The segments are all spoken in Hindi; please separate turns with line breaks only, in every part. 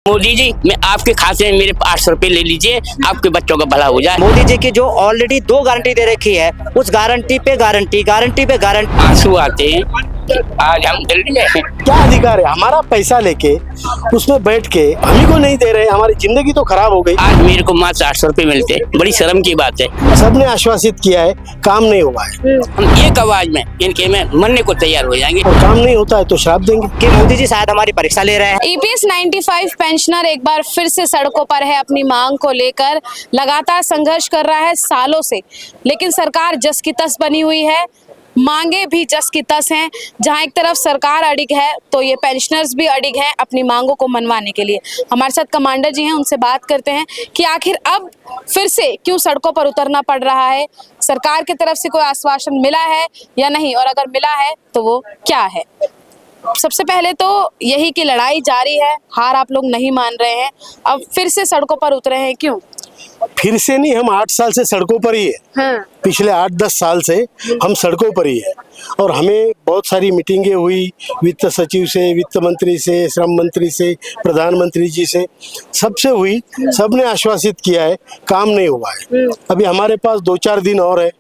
मोदी जी, मैं आपके खाते में मेरे 800 रुपए ले लीजिए, आपके बच्चों का भला हो जाए।
मोदी जी की जो ऑलरेडी 2 गारंटी दे रखी है, उस गारंटी पे गारंटी, गारंटी पे गारंटी।
आंसू आते हैं। आज हम दिल्ली में हैं।
क्या अधिकार है हमारा पैसा लेके उसमें बैठ के हम ही को नहीं दे रहे, हमारी जिंदगी तो खराब हो गई।
आज मेरे को मात्र 800 रुपए मिलते हैं, बड़ी शर्म की बात है।
सबने आश्वासित किया है, काम नहीं हुआ है
हम एक आवाज में इनके में मरने को तैयार हो जाएंगे।
और काम नहीं होता है तो श्राप देंगे।
कि मोदी जी शायद हमारी परीक्षा ले रहे हैं।
ईपीएस 95 पेंशनर एक बार फिर से सड़कों पर है। अपनी मांग को लेकर लगातार संघर्ष कर रहा है सालों से, लेकिन सरकार जस की तस बनी हुई है, मांगे भी जस की तस हैं। जहां एक तरफ सरकार अड़िग है तो ये पेंशनर्स भी अड़िग हैं अपनी मांगों को मनवाने के लिए। हमारे साथ कमांडर जी हैं, उनसे बात करते हैं कि आखिर अब फिर से क्यों सड़कों पर उतरना पड़ रहा है, सरकार की तरफ से कोई आश्वासन मिला है या नहीं, और अगर मिला है तो वो क्या है। सबसे पहले तो यही कि लड़ाई जारी है, हार आप लोग नहीं मान रहे हैं, अब फिर से सड़कों पर उतरे हैं, क्यों?
फिर से नहीं, हम 8 साल से सड़कों पर ही है।
हाँ।
पिछले 8-10 साल से हम सड़कों पर ही है और हमें बहुत सारी मीटिंगें हुई वित्त सचिव से, वित्त मंत्री से, श्रम मंत्री से, प्रधानमंत्री जी से, सबसे हुई। सबने आश्वासित किया है, काम नहीं हुआ है। अभी हमारे पास 2-4 दिन और है।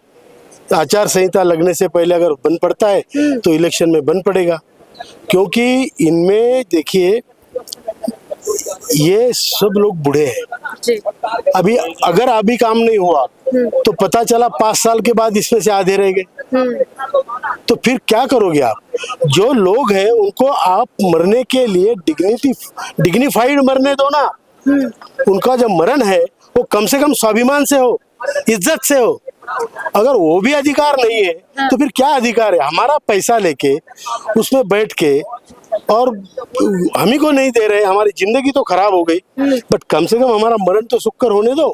आचार संहिता लगने से पहले अगर बंद पड़ता है तो इलेक्शन में बंद पड़ेगा, क्योंकि इनमें देखिए ये सब लोग बूढ़े हैं।
जी।
अभी अगर अभी काम नहीं हुआ तो पता चला 5 साल के बाद इसमें से आधे रह गए, तो फिर क्या करोगे आप? जो लोग हैं उनको आप मरने के लिए डिग्निफाइड मरने दो ना। उनका जब मरण है वो कम से कम स्वाभिमान से हो, इज्जत से हो। अगर वो भी अधिकार नहीं है तो फिर क्या अधिकार है? हमारा पैसा लेके उसमें बैठ के और हम ही को नहीं दे रहे, हमारी जिंदगी तो खराब हो गई, बट कम से कम हमारा मरण तो सुखकर होने दो।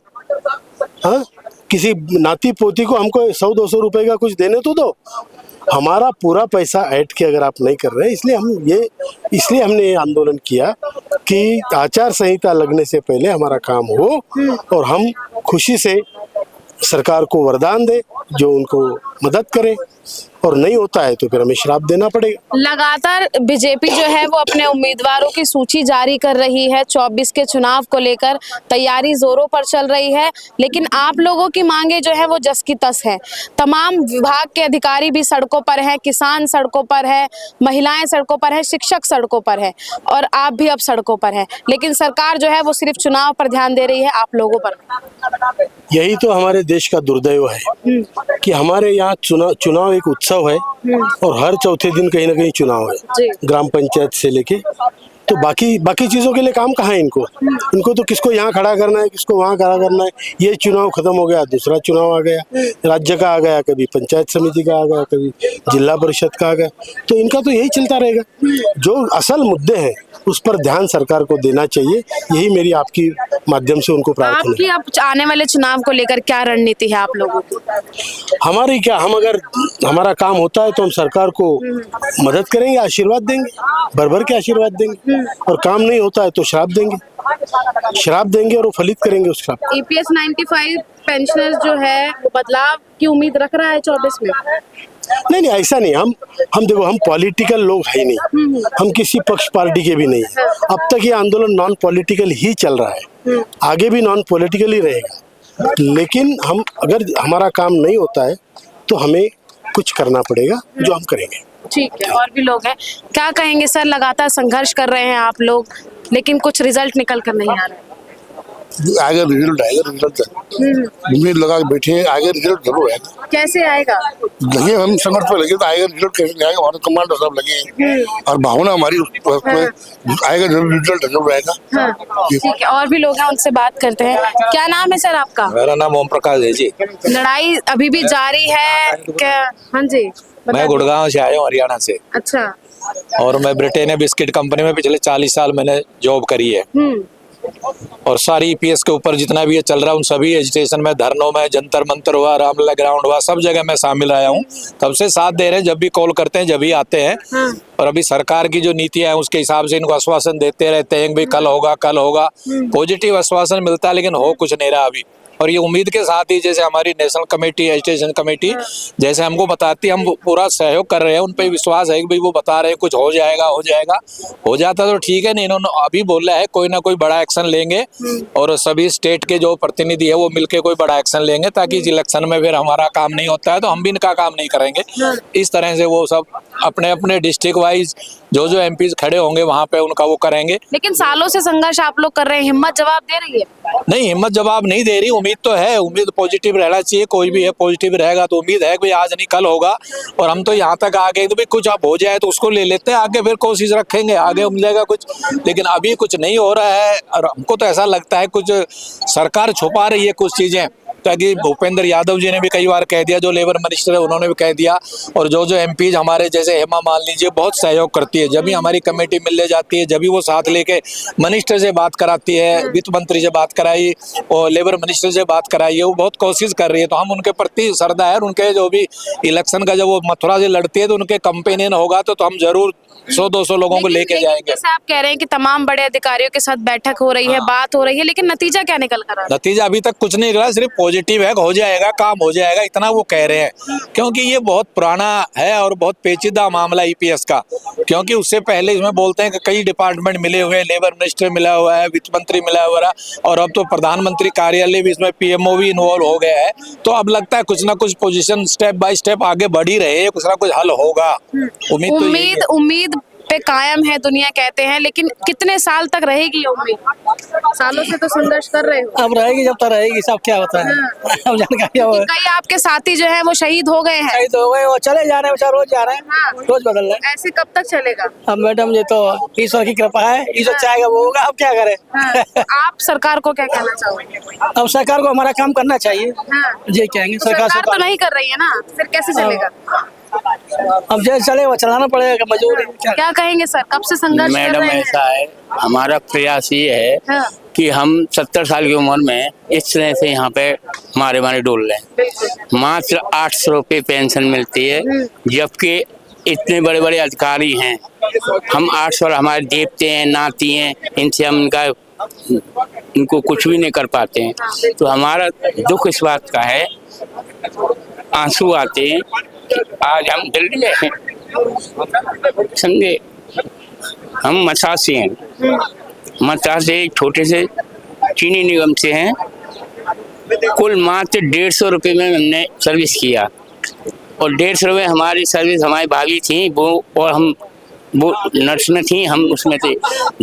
हाँ, किसी नाती पोती को हमको 100-200 रुपए का कुछ देने तो दो। हमारा पूरा पैसा ऐड के अगर आप नहीं कर रहे, इसलिए हमने ये आंदोलन किया कि आचार संहिता लगने से पहले हमारा काम हो और हम खुशी से सरकार को वरदान दे जो उनको मदद करे, और नहीं होता है तो फिर हमें श्राप देना पड़ेगा।
लगातार बीजेपी जो है वो अपने उम्मीदवारों की सूची जारी कर रही है। 24 के चुनाव को लेकर तैयारी जोरों पर चल रही है, लेकिन आप लोगों की मांगे जो है वो जस की तस है। तमाम विभाग के अधिकारी भी सड़कों पर हैं, किसान सड़कों पर है, महिलाएं सड़कों पर है, शिक्षक सड़कों पर है, और आप भी अब सड़कों पर है, लेकिन सरकार जो है वो सिर्फ चुनाव पर ध्यान दे रही है, आप लोगों पर।
यही तो हमारे देश का दुर्दैव है कि हमारे यहाँ चुनाव एक उत्सव है और हर चौथे दिन कहीं ना कहीं चुनाव है, ग्राम पंचायत से लेके। तो बाकी चीजों के लिए काम कहाँ है इनको तो किसको यहाँ खड़ा करना है, किसको वहाँ खड़ा करना है। ये चुनाव खत्म हो गया, दूसरा चुनाव आ गया, राज्य का आ गया, कभी पंचायत समिति का आ गया, कभी जिला परिषद का आ गया। तो इनका तो यही चलता रहेगा। जो असल मुद्दे हैं उस पर ध्यान सरकार को देना चाहिए, यही मेरी आपकी माध्यम से उनको प्रार्थना
आपकी अब आने वाले चुनाव को लेकर क्या रणनीति है आप लोगों की?
हमारी क्या, हम अगर हमारा काम होता है तो हम सरकार को मदद करेंगे, आशीर्वाद देंगे, भर के आशीर्वाद देंगे, और काम नहीं होता है तो श्राप देंगे और वो फलित करेंगे उस श्राप को।
ईपीएस 95 पेंशनर जो है वो बदलाव की उम्मीद रख रहा है 24 में।
नहीं, ऐसा नहीं। हम देखो, हम पॉलिटिकल लोग है नहीं, हम किसी पक्ष पार्टी के भी नहीं है। अब तक ये आंदोलन नॉन पॉलिटिकल ही चल रहा है, आगे भी नॉन पॉलिटिकल ही रहेगा। लेकिन हम अगर हमारा काम नहीं होता है तो हमें कुछ करना पड़ेगा, जो हम करेंगे।
ठीक है, और भी लोग हैं, क्या कहेंगे सर? लगातार संघर्ष कर रहे हैं आप लोग, लेकिन कुछ रिजल्ट निकल कर नहीं आ रहा।
आगे रिजल्ट उम्मीद लगा के बैठे हैं, आगे रिजल्ट जरूर आएगा।
कैसे आएगा?
लगे हम संघर्ष पे लगे तो आएगा रिजल्ट। कैसे आएगा? हमारे कमांडर साहब लगे हैं और भावना हमारी उसमें आएगा, जरूर रिजल्ट जरूर आएगा।
हाँ, ठीक है, और भी लोग हैं, उनसे बात करते हैं। क्या नाम है सर आपका?
मेरा नाम ओम प्रकाश है जी।
लड़ाई अभी भी जारी है क्या? हाँ जी,
मैं गुड़गांव से आया हूँ, हरियाणा से।
अच्छा।
और मैं ब्रिटेन बिस्किट कंपनी में पिछले 40 साल मैंने जॉब करी है, और सारी ईपीएस के ऊपर जितना भी ये चल रहा है उन सभी एजिटेशन में, धरनों में, जंतर मंतर हुआ, रामलला ग्राउंड हुआ, सब जगह मैं शामिल रहा हूँ। तब से साथ दे रहे हैं, जब भी कॉल करते हैं जब भी आते हैं। और अभी सरकार की जो नीतियां हैं उसके हिसाब से इनको आश्वासन देते रहते हैं कि भाई कल होगा। पॉजिटिव आश्वासन मिलता है, लेकिन हो कुछ नहीं रहा अभी। और ये उम्मीद के साथ ही जैसे हमारी नेशनल कमेटी, एजुकेशन कमेटी जैसे हमको बताती है, हम पूरा सहयोग कर रहे हैं, उन पे विश्वास है कि भाई वो बता रहे हैं कुछ हो जाएगा, हो जाता तो ठीक है, नहीं इन्होंने अभी बोला है कोई ना कोई बड़ा एक्शन लेंगे और सभी स्टेट के जो प्रतिनिधि है वो मिलके कोई बड़ा एक्शन लेंगे, ताकि इस इलेक्शन में फिर हमारा काम नहीं होता है तो हम भी इनका काम नहीं करेंगे। इस तरह से वो सब अपने अपने डिस्ट्रिक्ट वाइज जो जो एमपीज खड़े होंगे वहां पे उनका वो करेंगे।
लेकिन सालों से संघर्ष आप लोग कर रहे हैं, हिम्मत जवाब दे रही है?
नहीं, हिम्मत जवाब नहीं दे रही, उम्मीद तो है, उम्मीद पॉजिटिव रहना चाहिए, कोई भी है पॉजिटिव रहेगा तो उम्मीद है कि भाई आज नहीं कल होगा। और हम तो यहाँ तक आ गए तो भाई कुछ अब हो जाए तो उसको ले लेते हैं, आगे फिर कोशिश रखेंगे, आगे मिलेगा कुछ, लेकिन अभी कुछ नहीं हो रहा है। और हमको तो ऐसा लगता है कुछ सरकार छुपा रही है कुछ चीजें, ताकि भूपेंद्र यादव जी ने भी कई बार कह दिया, जो लेबर मिनिस्टर है उन्होंने भी कह दिया, और जो एमपीज हमारे जैसे हेमा मालिनी जी बहुत सहयोग करती है, जब भी हमारी कमेटी मिलने जाती है, जब भी वो साथ लेके मिनिस्टर से बात कराती है, वित्त मंत्री से बात कराई और लेबर मिनिस्टर से बात कराई है, वो बहुत कोशिश कर रही है, तो हम उनके प्रति श्रद्धा है। उनके जो भी इलेक्शन का जब वो मथुरा से लड़ती है तो उनके कंपेनियन होगा तो हम जरूर 100-200 लोगों को लेके जाएंगे।
जैसे आप कह रहे हैं कि तमाम बड़े अधिकारियों के साथ बैठक हो रही है, बात हो रही है, लेकिन नतीजा क्या निकल कर आ रहा है?
नतीजा अभी तक कुछ नहीं निकला, सिर्फ पॉजिटिव है, हो जाएगा काम, हो जाएगा, इतना वो कह रहे हैं, क्योंकि ये बहुत पुराना है और बहुत पेचीदा मामला ईपीएस का, क्योंकि उससे पहले इसमें बोलते हैं कि कई डिपार्टमेंट मिले हुए हैं, लेबर मिनिस्टर मिला हुआ है, वित्त मंत्री मिला हुआ है, और अब तो प्रधानमंत्री कार्यालय भी इसमें पीएमओ भी इन्वॉल्व हो गया है। तो अब लगता है कुछ ना कुछ पोजीशन स्टेप बाय स्टेप आगे बढ़ ही रहे हैं, कुछ ना कुछ हल होगा।
उम्मीद पे कायम है दुनिया कहते हैं, लेकिन कितने साल तक रहेगी ये उम्मीद? सालों से तो संघर्ष कर रहे हो।
अब रहेगी, जब तक रहेगी, सब क्या होता है। अब जानकारी हो,
कई आपके साथी जो हैं वो शहीद हो गए हैं।
शहीद हो गए, वो चले जा रहे हैं, रोज जा रहे हैं, रोज बदल रहे हैं।
ऐसे कब तक चलेगा?
अब मैडम ये तो ईश्वर की कृपा है, ईश्वर चाहेगा वो होगा, अब क्या करें।
आप सरकार को क्या कहना चाहोगे?
अब सरकार को हमारा काम करना चाहिए, ये कहेंगे।
सरकार तो नहीं कर रही है ना, फिर कैसे चलेगा?
अब जैसे चले वो चलाना पड़ेगा, मजबूरी।
क्या कहेंगे सर, कब से संघर्ष कर
मैडम
रहे हैं?
ऐसा है, हमारा प्रयास ये है कि हम 70 साल की उम्र में इस तरह से यहाँ पे मारे डोल रहे हैं। मात्र 800 रुपये पेंशन मिलती है, जबकि इतने बड़े बड़े अधिकारी हैं। हम 800, हमारे देवते हैं, नाती हैं, इनसे हम इनको कुछ भी नहीं कर पाते हैं। तो हमारा दुख इस बात का है, आंसू आते हैं। आज हम दिल्ली में हैं, समझे, हम मसाज से हैं, मसाज से एक छोटे से चीनी निगम से हैं। कुल मात्र 150 रुपये में हमने सर्विस किया, और 150 रुपये हमारी सर्विस हमारी भाभी थी वो, और वो नर्स में थी, हम उसमें थे।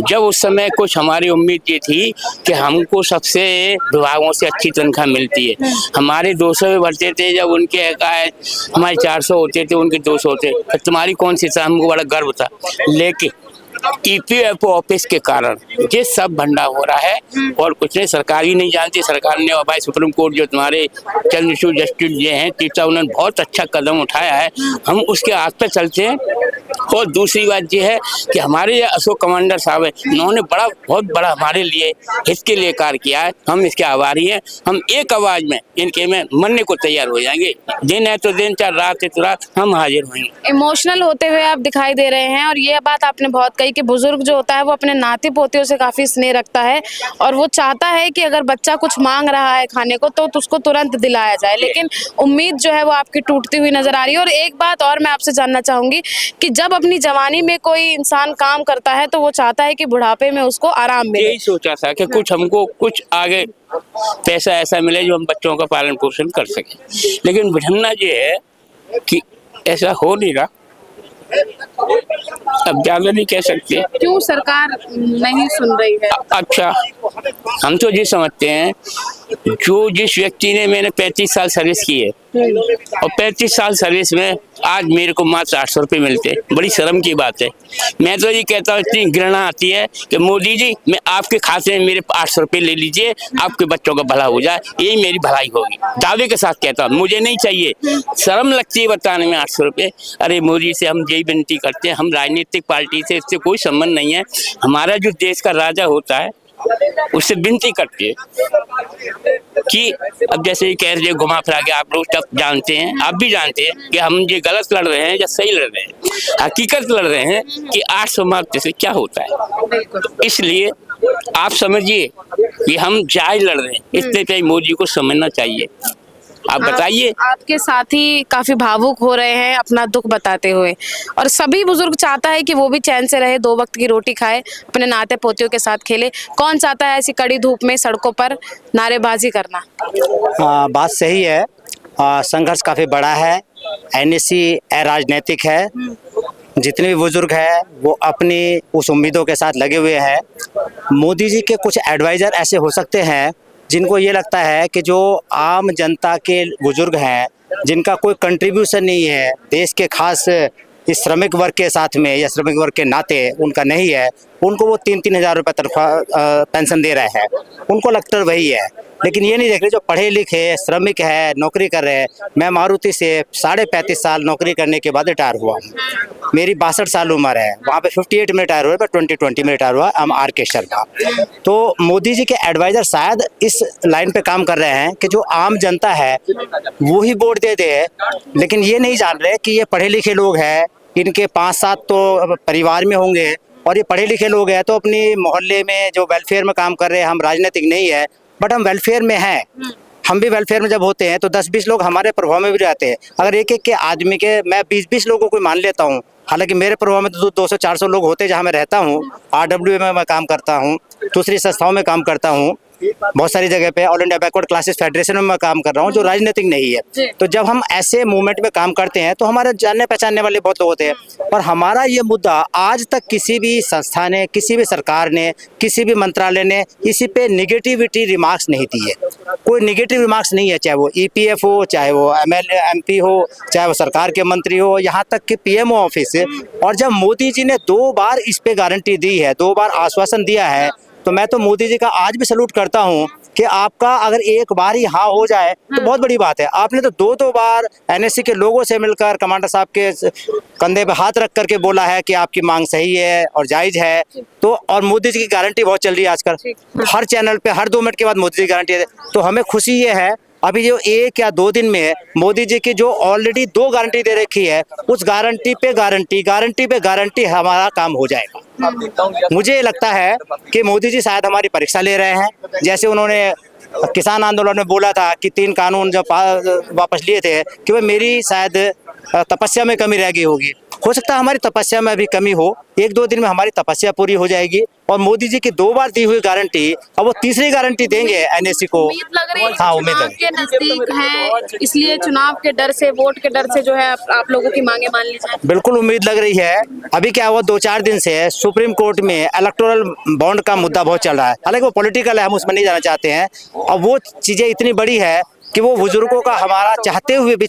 जब उस समय कुछ हमारी उम्मीद ये थी कि हमको सबसे विभागों से अच्छी तनख्वाह मिलती है। हमारे 200 में बढ़ते थे, जब उनके हमारे 400 होते थे, उनके 200 होते, तो तुम्हारी कौन सी था, हमको बड़ा गर्व था। लेकिन ईपीएफओ ऑफिस के कारण ये सब भंडा हो रहा है, और कुछ नहीं, सरकार ही नहीं जानती। सरकार ने भाई सुप्रीम कोर्ट जो तुम्हारे चंद्रचूड़ जस्टिस ये हैं तीसरा, उन्होंने बहुत अच्छा कदम उठाया है, हम उसके हाथ पे चलते हैं। और दूसरी बात ये है कि हमारे अशोक कमांडर साहब है, उन्होंने बहुत बड़ा हमारे लिए इसके लिए कार्य किया है, हम इसके आभारी हैं। हम एक आवाज में इनके में मरने को तैयार हो जाएंगे, दिन है तो दिन, चाहे रात है तो रात, हम हाजिर होंगे।
इमोशनल होते हुए आप दिखाई दे रहे हैं, और ये बात आपने बहुत कही कि बुजुर्ग जो होता है वो अपने नाती पोतियों से काफी स्नेह रखता है, और वो चाहता है कि अगर बच्चा कुछ मांग रहा है खाने को तो उसको तुरंत दिलाया जाए, लेकिन उम्मीद जो है वो आपकी टूटती हुई नजर आ रही है। और एक बात और मैं आपसे जानना चाहूंगी कि जब अपनी जवानी में कोई इंसान काम करता है तो वो चाहता है कि बुढ़ापे में उसको आराम मिले।
यही सोचा था कि कुछ हमको कुछ आगे पैसा ऐसा मिले जो हम बच्चों का पालन पोषण कर सकें, लेकिन विडम्बना ये है कि ऐसा हो नहीं रहा। अब ज्यादा नहीं कह सकते,
क्यों सरकार नहीं सुन रही है?
अच्छा, हम तो ये समझते हैं, जो जिस व्यक्ति ने, मैंने 35 साल सर्विस की है, और 35 साल सर्विस में आज मेरे को मात्र 800 रुपये मिलते, बड़ी शर्म की बात है। मैं तो ये कहता हूँ, इतनी घृणा आती है कि मोदी जी, मैं आपके खाते में मेरे 800 रुपये ले लीजिए, आपके बच्चों का भला हो जाए, यही मेरी भलाई होगी। दावे के साथ कहता हूँ, मुझे नहीं चाहिए, शर्म लगती है बताने में 800 रुपये। अरे मोदी से हम यही विनती करते हैं, हम राजनीतिक पार्टी से इससे कोई संबंध नहीं है, हमारा जो देश का राजा होता है उससे विनती करते हैं कि अब जैसे ये कह रहे घुमा फिरा के, आप लोग सब जानते हैं, आप भी जानते हैं कि हम ये गलत लड़ रहे हैं या सही लड़ रहे हैं। हकीकत लड़ रहे हैं कि 800 मार्क्स से क्या होता है। इसलिए आप समझिए कि हम जायज लड़ रहे हैं, इसलिए चाहिए मोदी को समझना चाहिए। आप बताइए।
आपके साथी काफी भावुक हो रहे हैं अपना दुख बताते हुए, और सभी बुजुर्ग चाहता है कि वो भी चैन से रहे, 2 वक्त की रोटी खाए, अपने नाते पोतियों के साथ खेले। कौन चाहता है ऐसी कड़ी धूप में सड़कों पर नारेबाजी करना?
बात सही है। संघर्ष काफी बड़ा है। एनएससी राजनीतिक है। जितने भी बुजुर्ग हैं वो अपनी उस उम्मीदों के साथ लगे हुए हैं। मोदी जी के कुछ एडवाइज़र ऐसे हो सकते हैं जिनको ये लगता है कि जो आम जनता के बुजुर्ग हैं, जिनका कोई कंट्रीब्यूशन नहीं है देश के खास इस श्रमिक वर्ग के साथ में या श्रमिक वर्ग के नाते उनका नहीं है, उनको वो 3-3 हज़ार रुपये तनख्वाह पेंशन दे रहे हैं, उनको लगता वही है। लेकिन ये नहीं देख रहे जो पढ़े लिखे श्रमिक है, नौकरी कर रहे हैं। मैं मारुति से 35.5 साल नौकरी करने के बाद रिटायर हुआ हूँ। मेरी 62 साल उम्र है। वहाँ पे 58 में रिटायर हुआ, पर 2020 में रिटायर हुआ। हम आर के शर्मा। तो मोदी जी के एडवाइज़र शायद इस लाइन पे काम कर रहे हैं कि जो आम जनता है वो ही वोट दे दे, लेकिन ये नहीं जान रहे कि ये पढ़े लिखे लोग हैं, इनके 5-7 तो परिवार में होंगे, और ये पढ़े लिखे लोग हैं तो अपनी मोहल्ले में जो वेलफेयर में काम कर रहे हैं। हम राजनीतिक नहीं है बट हम वेलफेयर में हैं। हम भी वेलफेयर में जब होते हैं तो 10-20 लोग हमारे प्रभाव में भी रहते हैं। अगर एक के आदमी के मैं 20-20 लोगों को मान लेता हूँ, हालांकि मेरे प्रभाव में तो 200-400 लोग होते हैं जहाँ मैं रहता हूँ। RWA में मैं काम करता हूँ, दूसरी संस्थाओं में काम करता हूँ, बहुत सारी जगह पे all India backward classes federation में मैं काम कर रहा हूँ, जो राजनीतिक नहीं है। तो जब हम ऐसे मूवमेंट में काम करते हैं तो हमारे जानने पहचानने वाले बहुत लोग होते हैं, पर हमारा ये मुद्दा आज तक किसी भी संस्था ने, किसी भी सरकार ने, किसी भी मंत्रालय ने इसी पे निगेटिविटी रिमार्क्स नहीं दी है। कोई निगेटिव रिमार्क्स नहीं है, चाहे वो EPF हो, चाहे वो MLA MP हो, चाहे वो सरकार के मंत्री हो, यहाँ तक कि PMO ऑफिस। और जब मोदी जी ने 2 बार इस पे गारंटी दी है, 2 बार आश्वासन दिया है, तो मैं तो मोदी जी का आज भी सलूट करता हूँ कि आपका अगर एक बार ही हाँ हो जाए तो बहुत बड़ी बात है। आपने तो 2 बार NSC के लोगों से मिलकर कमांडर साहब के कंधे पे हाथ रख करके बोला है कि आपकी मांग सही है और जायज है। तो और मोदी जी की गारंटी बहुत चल रही है आजकल, हर चैनल पे हर 2 मिनट के बाद मोदी जी की गारंटी है। तो हमें खुशी ये है अभी जो 1 या 2 दिन में मोदी जी की जो ऑलरेडी 2 गारंटी दे रखी है, उस गारंटी पे गारंटी हमारा काम हो जाएगा। मुझे लगता है कि मोदी जी शायद हमारी परीक्षा ले रहे हैं। जैसे उन्होंने किसान आंदोलन में बोला था कि 3 कानून जब वापस लिए थे कि वह मेरी शायद तपस्या में कमी रह गई होगी। हो सकता है हमारी तपस्या में अभी कमी हो, 1-2 दिन में हमारी तपस्या पूरी हो जाएगी। और मोदी जी की 2 बार दी हुई गारंटी, अब वो तीसरी गारंटी देंगे NSC को।
हाँ, उम्मीद है। के नजदीक हैं, इसलिए चुनाव के डर से, वोट के डर से जो है आप लोगों की मांगे मान ली जाए।
बिल्कुल उम्मीद लग रही है। अभी क्या हुआ, 2-4 दिन से सुप्रीम कोर्ट में इलेक्टोरल बॉन्ड का मुद्दा बहुत चल रहा है। हालांकि वो पॉलिटिकल है, हम उसमें नहीं जाना चाहते हैं। और वो चीजें इतनी बड़ी है कि वो बुजुर्गों का हमारा चाहते हुए भी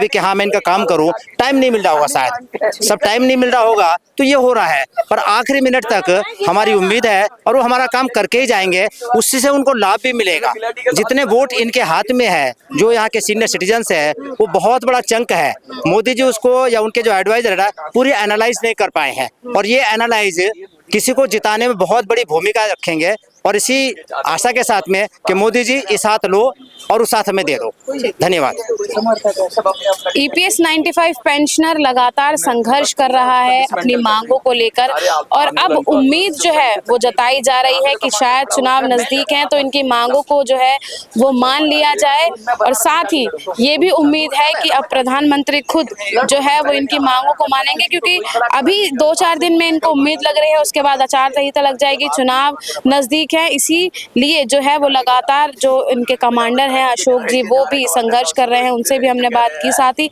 कि हाँ मैं इनका काम करूं, टाइम नहीं मिल रहा होगा, शायद सब टाइम नहीं मिल रहा होगा, तो ये हो रहा है। पर आखिरी मिनट तक हमारी उम्मीद है और वो हमारा काम करके ही जाएंगे, उससे से उनको लाभ भी मिलेगा। जितने वोट इनके हाथ में है, जो यहाँ के सीनियर सिटीजन्स है, वो बहुत बड़ा चंक है। मोदी जी उसको या उनके जो एडवाइजर है पूरी एनालाइज नहीं कर पाए हैं, और ये एनालाइज किसी को जिताने में बहुत बड़ी भूमिका रखेंगे। और इसी आशा के साथ में कि मोदी जी इस हाथ लो और उस हाथ में दे दो। धन्यवाद।
EPS 95 पेंशनर लगातार संघर्ष कर रहा है अपनी मांगों को लेकर, और अब उम्मीद जो है वो जताई जा रही है कि शायद चुनाव नजदीक हैं तो इनकी मांगों को जो है वो मान लिया जाए। और साथ ही ये भी उम्मीद है कि अब प्रधानमंत्री खुद जो है वो इनकी मांगों को मानेंगे, क्योंकि अभी 2-4 दिन में इनको उम्मीद लग रही है, उसके बाद आचार संहिता लग जाएगी, चुनाव नजदीक है। इसीलिए जो है वो लगातार जो इनके कमांडर हैं अशोक जी, वो भी संघर्ष कर रहे हैं, उनसे भी हमने बात की। साथ ही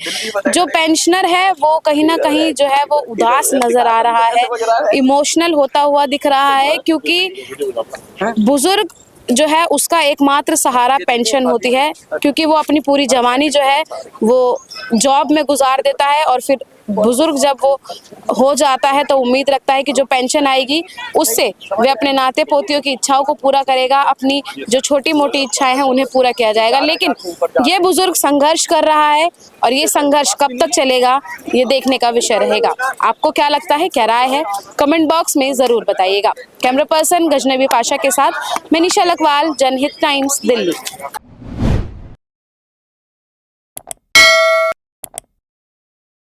जो पेंशनर है वो कहीं ना कहीं जो है वो उदास नजर आ रहा है, इमोशनल होता हुआ दिख रहा है, क्योंकि बुजुर्ग जो है उसका एकमात्र सहारा पेंशन होती है, क्योंकि वो अपनी पूरी जवानी जो है वो जॉब में गुजार देता है, और फिर बुजुर्ग जब वो हो जाता है तो उम्मीद रखता है कि जो पेंशन आएगी उससे वे अपने नाते पोतियों की इच्छाओं को पूरा करेगा, अपनी जो छोटी मोटी इच्छाएं हैं उन्हें पूरा किया जाएगा। लेकिन ये बुजुर्ग संघर्ष कर रहा है, और ये संघर्ष कब तक चलेगा ये देखने का विषय रहेगा। आपको क्या लगता है, क्या राय है, कमेंट बॉक्स में जरूर बताइएगा। कैमरा पर्सन गजनबी पाशा के साथ मैं निशा लखवाल, जनहित टाइम्स, दिल्ली।